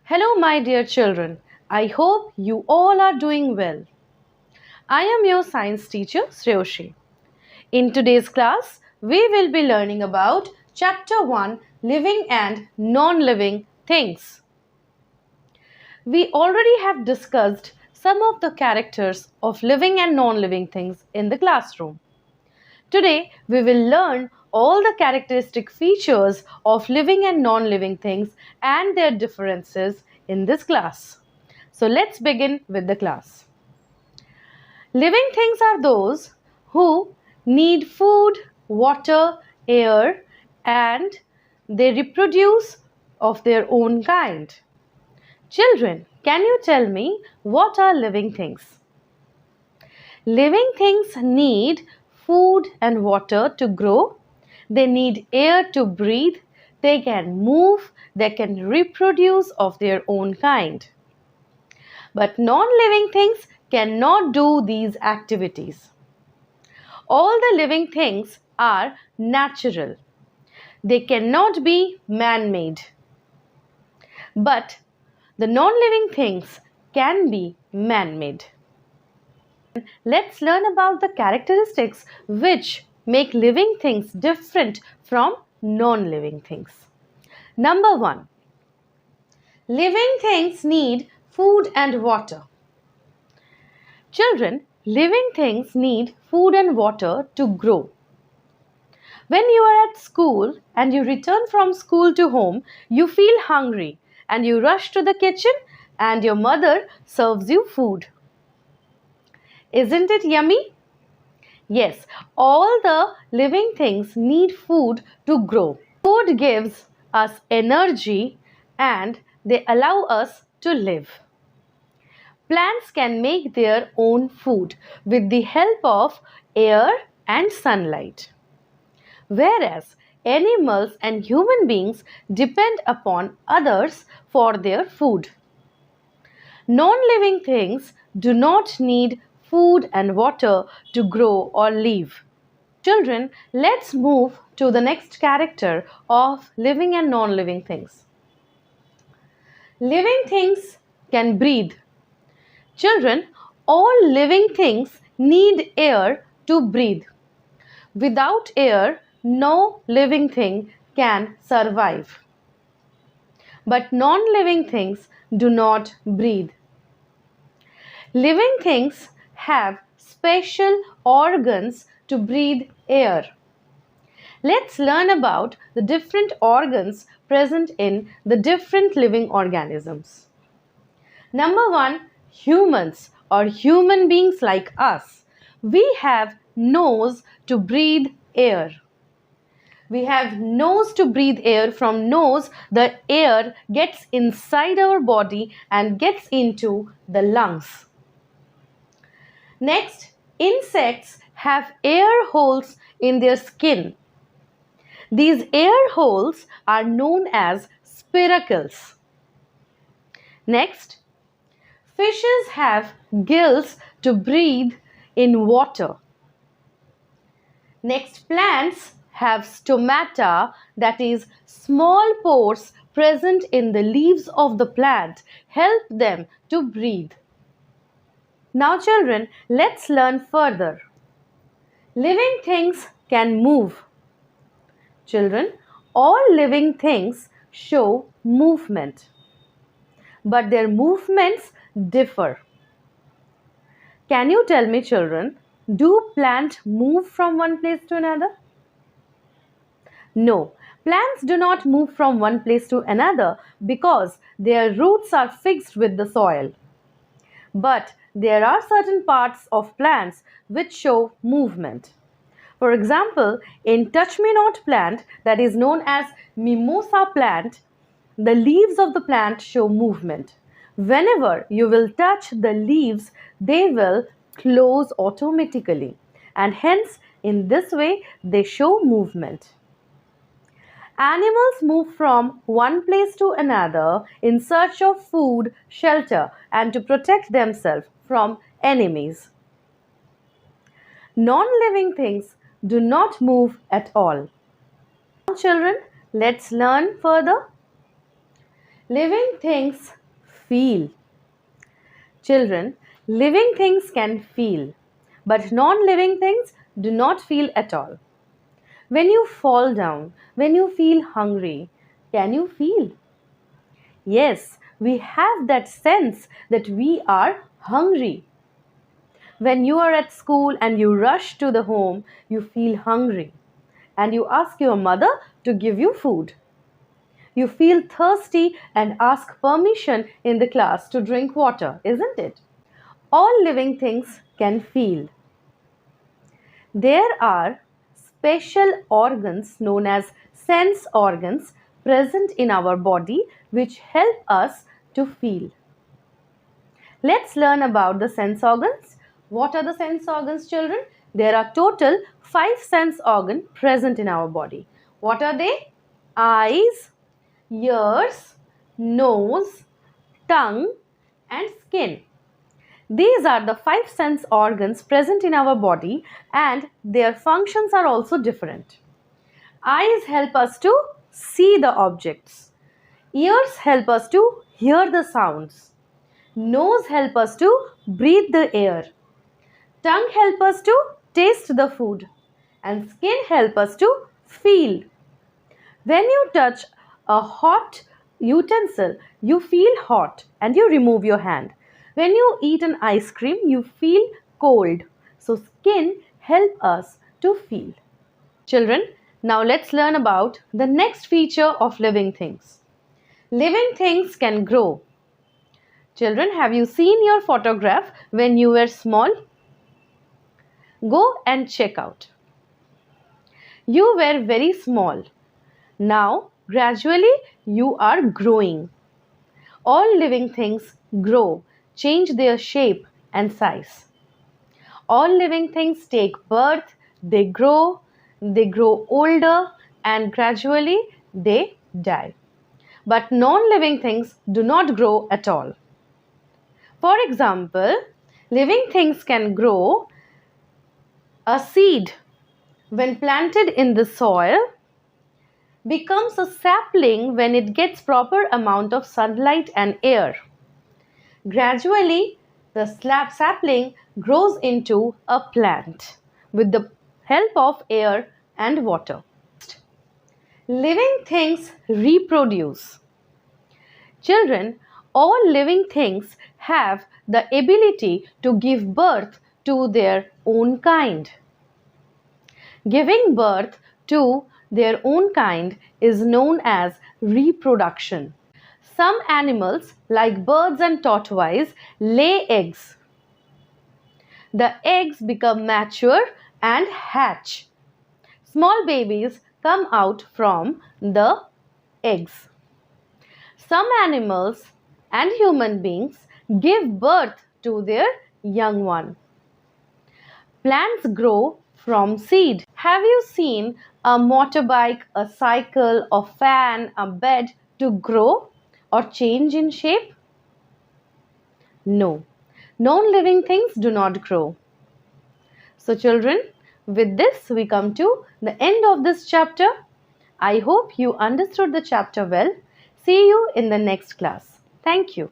Hello, my dear children. I hope you all are doing well. I am your science teacher, Sreyoshi. In today's class, we will be learning about Chapter 1 Living and Non Living Things. We already have discussed some of the characters of living and non living things in the classroom. Today, we will learn all the characteristic features of living and non living things and their differences in this class. So, let's begin with the class. Living things are those who need food, water, air, and they reproduce of their own kind. Children, can you tell me what are living things? Living things need food and water to grow. They need air to breathe. They can move. They can reproduce of their own kind. But non-living things cannot do these activities. All the living things are natural. They cannot be man-made. But the non-living things can be man-made. Let's learn about the characteristics which make living things different from non-living things. Number 1. Living things need food and water. Children, living things need food and water to grow. When you are at school and you return from school to home, you feel hungry and you rush to the kitchen and your mother serves you food. Isn't it yummy? Yes, all the living things need food to grow. Food gives us energy and they allow us to live. Plants can make their own food with the help of air and sunlight. Whereas animals and human beings depend upon others for their food. Non-living things do not need food and water to grow or live. Children, let's move to the next character of living and non-living things. Living things can breathe. Children, all living things need air to breathe. Without air, no living thing can survive. But non-living things do not breathe. Living things have special organs to breathe air. Let's learn about the different organs present in the different living organisms. Number 1, humans or human beings like us. We have nose to breathe air. We have nose to breathe air. From nose, the air gets inside our body and gets into the lungs. Next, insects have air holes in their skin. These air holes are known as spiracles. Next, fishes have gills to breathe in water. Next, plants have stomata, that is, small pores present in the leaves of the plant, help them to breathe. Now, children, let's learn further. Living things can move. Children, all living things show movement, but their movements differ. Can you tell me, children, do plants move from one place to another? No, plants do not move from one place to another because their roots are fixed with the soil. But there are certain parts of plants which show movement. For example, in touch-me-not plant, that is known as mimosa plant, the leaves of the plant show movement. Whenever you will touch the leaves, they will close automatically, and hence in this way they show movement. Animals move from one place to another in search of food, shelter, and to protect themselves from enemies. Non-living things do not move at all. Now, children, let's learn further. Living things feel. Children, living things can feel, but non living things do not feel at all. When you fall down, when you feel hungry, can you feel? Yes, we have that sense that we are hungry. When you are at school and you rush to the home, you feel hungry and you ask your mother to give you food. You feel thirsty and ask permission in the class to drink water, isn't it? All living things can feel. There are special organs known as sense organs present in our body which help us to feel. Let's learn about the sense organs. What are the sense organs, children? There are total 5 sense organs present in our body. What are they? Eyes, ears, nose, tongue, and skin. These are the 5 sense organs present in our body and their functions are also different. Eyes help us to see the objects. Ears help us to hear the sounds. Nose help us to breathe the air. Tongue help us to taste the food. And skin help us to feel. When you touch a hot utensil, you feel hot and you remove your hand. When you eat an ice cream, you feel cold. So skin help us to feel. Children, now let's learn about the next feature of living things. Living things can grow. Children, have you seen your photograph when you were small? Go and check out. You were very small. Now, gradually, you are growing. All living things grow, change their shape and size. All living things take birth, they grow older, and gradually they die. But non-living things do not grow at all. For example, living things can grow. A seed, when planted in the soil, becomes a sapling when it gets proper amount of sunlight and air. Gradually, the sapling grows into a plant with the help of air and water. Living things reproduce. Children, all living things have the ability to give birth to their own kind. Giving birth to their own kind is known as reproduction. Some animals, like birds and tortoise, lay eggs. The eggs become mature and hatch. Small babies come out from the eggs. Some animals and human beings give birth to their young one. Plants grow from seed. Have you seen a motorbike, a cycle, a fan, a bed to grow or change in shape? No. Non-living things do not grow. So children, with this we come to the end of this chapter. I hope you understood the chapter well. See you in the next class. Thank you.